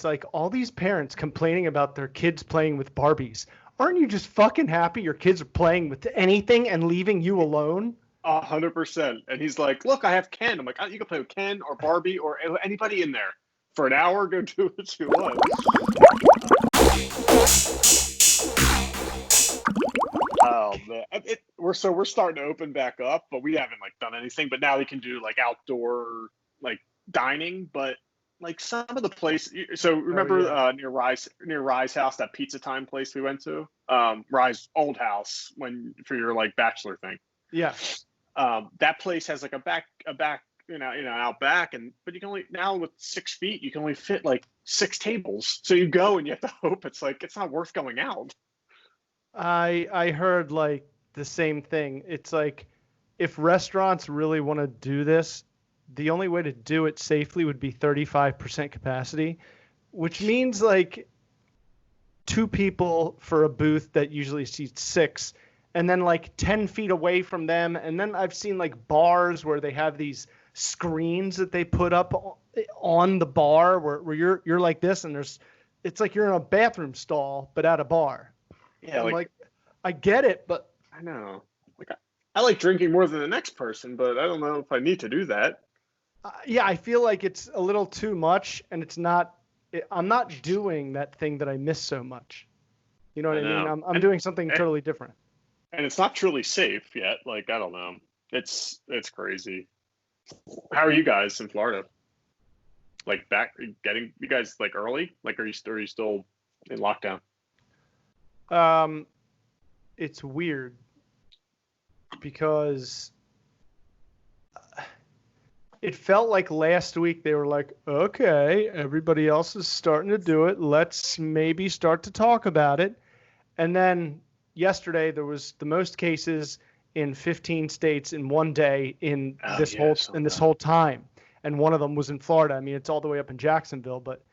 it's like all these parents complaining about their kids playing with Barbies. Aren't you just fucking happy your kids are playing with anything and leaving you alone? 100%. And he's like, look, I have Ken. I'm like, oh, you can play with Ken or Barbie or anybody in there for an hour. Go do what you want. Oh man, we're starting to open back up, but we haven't like done anything. But now we can do like outdoor like dining, but like some of the place. So remember near Rye's house, that Pizza Time place we went to, Rye's old house for your like bachelor thing. Yeah. That place has like a back, out back, but you can only now with 6 feet, you can only fit like 6 tables. So you go and you have to hope it's not worth going out. I heard like the same thing. It's like if restaurants really want to do this, the only way to do it safely would be 35% capacity, which means like 2 people for a booth that usually seats 6, and then like 10 feet away from them. And then I've seen like bars where they have these screens that they put up on the bar where you're like this, and it's like you're in a bathroom stall but at a bar. Yeah, like I get it, but I know. Like I like drinking more than the next person, but I don't know if I need to do that. Yeah, I feel like it's a little too much, and I'm not doing that thing that I miss so much. You know what I mean? I'm doing something totally different. And it's not truly safe yet. Like, I don't know. It's crazy. How are you guys in Florida? Like getting you guys like early? Like, are you still in lockdown? It's weird because it felt like last week they were like, okay, everybody else is starting to do it. Let's maybe start to talk about it. And then yesterday there was the most cases in 15 states in one day in this whole time. And one of them was in Florida. I mean, it's all the way up in Jacksonville, but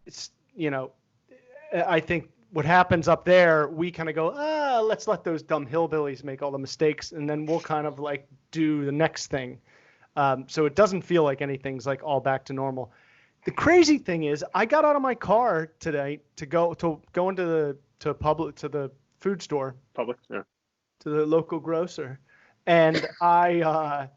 it's, I think what happens up there, we kind of go, let's let those dumb hillbillies make all the mistakes, and then we'll kind of like do the next thing. So it doesn't feel like anything's like all back to normal. The crazy thing is, I got out of my car today to go into the food store, to the local grocer, and I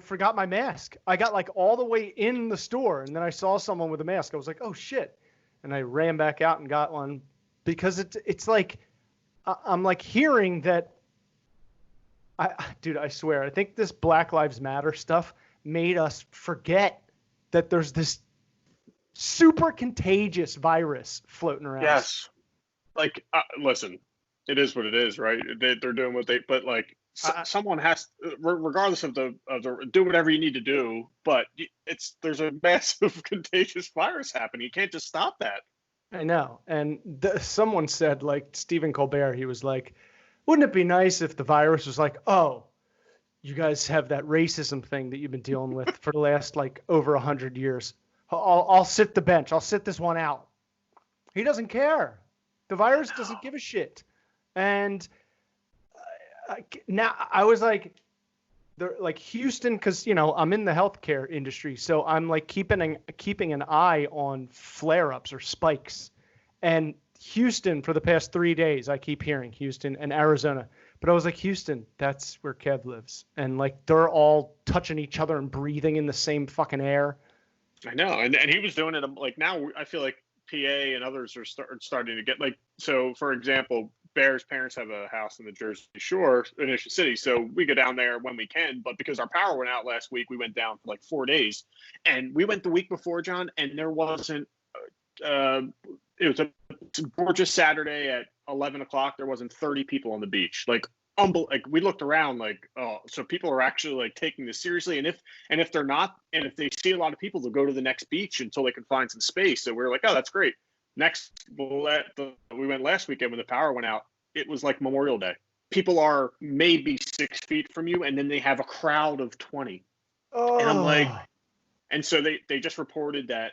forgot my mask. I got like all the way in the store, and then I saw someone with a mask. I was like, oh shit. And I ran back out and got one because it's like I'm like hearing that. Dude, I swear, I think this Black Lives Matter stuff made us forget that there's this super contagious virus floating around. Yes. Like, listen, it is what it is, right? They're doing what but like someone has, regardless of the do whatever you need to do, but there's a massive contagious virus happening. You can't just stop that. I know. And someone said, like Stephen Colbert, he was like, wouldn't it be nice if the virus was like, oh, you guys have that racism thing that you've been dealing with for the last like over 100 years. I'll sit the bench. I'll sit this one out. He doesn't care. The virus doesn't give a shit. And now I was like, Houston, because I'm in the healthcare industry, so I'm like keeping an eye on flare-ups or spikes. And Houston, for the past 3 days, I keep hearing Houston and Arizona. But I was like, Houston, that's where Kev lives. And like they're all touching each other and breathing in the same fucking air. I know. And he was doing it like now I feel like PA and others are starting to get like, so for example, Bear's parents have a house in the Jersey Shore in Ocean City. So we go down there when we can. But because our power went out last week, we went down for like 4 days. And we went the week before, John, and there wasn't it was a gorgeous Saturday at 11 o'clock. There wasn't 30 people on the beach. Like we looked around like, oh, so people are actually like taking this seriously. And if they're not, and if they see a lot of people, they'll go to the next beach until they can find some space. So we're like, oh, that's great. We went last weekend when the power went out. It was like Memorial Day. People are maybe 6 feet from you, and then they have a crowd of 20. Oh. And I'm like, and so they just reported that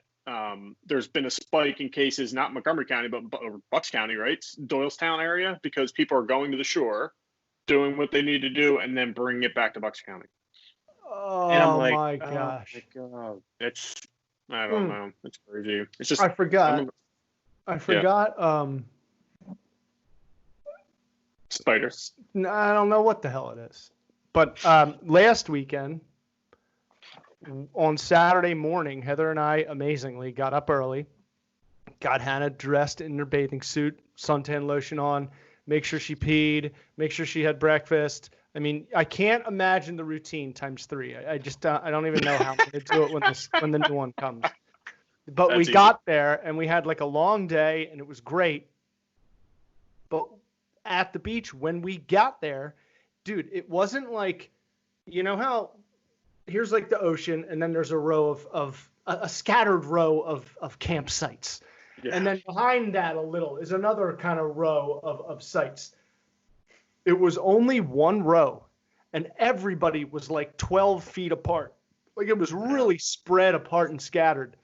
there's been a spike in cases, not Montgomery County, but Bucks County, right? Doylestown area, because people are going to the shore, doing what they need to do, and then bringing it back to Bucks County. Oh, and I'm like, my gosh. Oh my God. I don't know. It's crazy. It's just I forgot. Yeah. Spider. I don't know what the hell it is. But last weekend, on Saturday morning, Heather and I amazingly got up early, got Hannah dressed in her bathing suit, suntan lotion on, make sure she peed, make sure she had breakfast. I mean, I can't imagine the routine times 3. I just I don't even know how I'm going to do it when the new one comes. But That's we easy. got there and we had like a long day and it was great. But at the beach when we got there, dude, it wasn't like, you know how here's like the ocean and then there's a row of a scattered row of campsites. Yeah. And then behind that a little is another kind of row of sites. It was only one row and everybody was like 12 feet apart. Like it was really spread apart and scattered.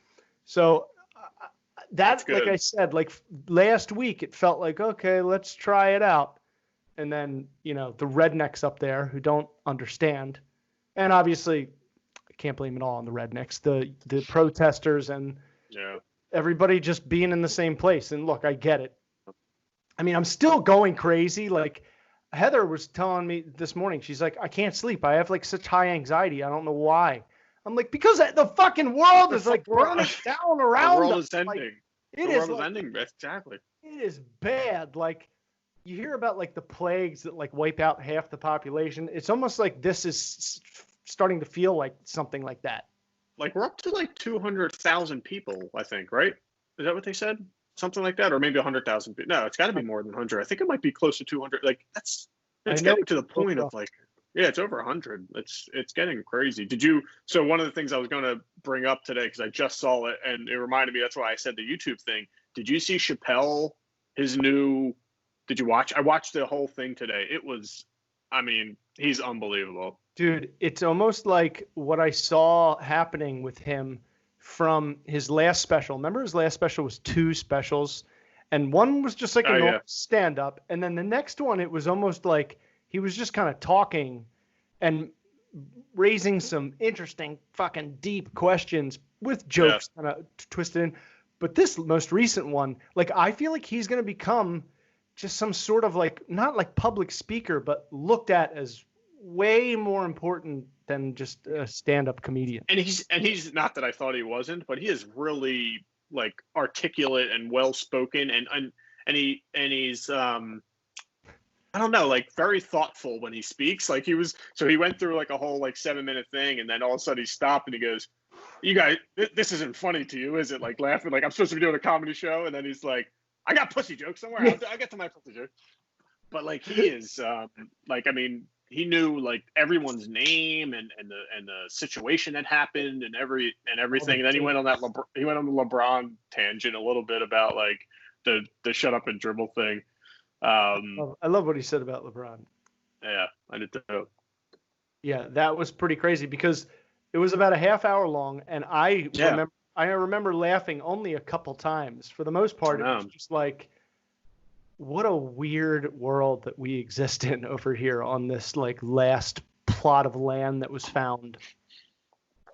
So that's like I said, like last week, it felt like, okay, let's try it out. And then, you know, the rednecks up there who don't understand. And obviously, I can't blame it all on the rednecks, the protesters and everybody just being in the same place. And look, I get it. I mean, I'm still going crazy. Like Heather was telling me this morning, she's like, I can't sleep. I have like such high anxiety. I don't know why. I'm like, because the fucking world is like burning down around us. The world is ending. Like, the world is ending. Exactly. It is bad. Like you hear about like the plagues that like wipe out half the population. It's almost like this is starting to feel like something like that. Like we're up to like 200,000 people, I think, right? Is that what they said? Something like that, or maybe 100,000 people. No, it's got to be more than 100. I think it might be close to 200. Like it's getting to the point of like. Yeah, it's over 100. It's getting crazy. So one of the things I was going to bring up today, because I just saw it and it reminded me, that's why I said the YouTube thing. Did you see Chappelle, did you watch? I watched the whole thing today. I mean, he's unbelievable. Dude, it's almost like what I saw happening with him from his last special. Remember his last special was 2 specials and one was just like a normal stand-up. And then the next one, it was almost like he was just kind of talking and raising some interesting fucking deep questions with jokes kind of twisted in. But this most recent one, like I feel like he's going to become just some sort of like, not like public speaker, but looked at as way more important than just a stand-up comedian. And he's not that I thought he wasn't, but he is really like articulate and well-spoken and he's I don't know, like very thoughtful when he speaks. Like he went through like a whole like 7-minute thing, and then all of a sudden he stopped and he goes, "You guys, this isn't funny to you, is it?" Like laughing, like I'm supposed to be doing a comedy show, and then he's like, "I got pussy jokes somewhere. I'll get to my pussy jokes." But like he is, like I mean, he knew like everyone's name and the situation that happened and everything. And then he went on the LeBron tangent a little bit about like the shut up and dribble thing. I love what he said about LeBron. Yeah, I did too. Yeah, that was pretty crazy because it was about a half hour long, and I remember laughing only a couple times. For the most part, it was just like, what a weird world that we exist in over here on this like last plot of land that was found.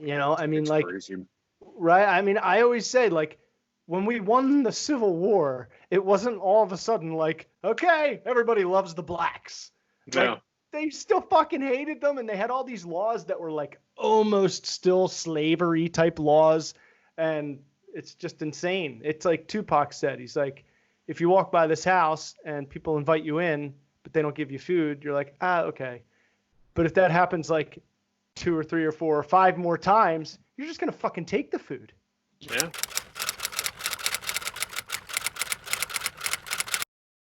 You know, I mean, it's like, crazy. Right? I mean, I always say like, when we won the Civil War, it wasn't all of a sudden like, okay, everybody loves the blacks. Yeah. Like, they still fucking hated them, and they had all these laws that were like almost still slavery type laws, and it's just insane. It's like Tupac said. He's like, if you walk by this house and people invite you in, but they don't give you food, you're like, okay. But if that happens like 2 or 3 or 4 or 5 more times, you're just gonna fucking take the food. Yeah.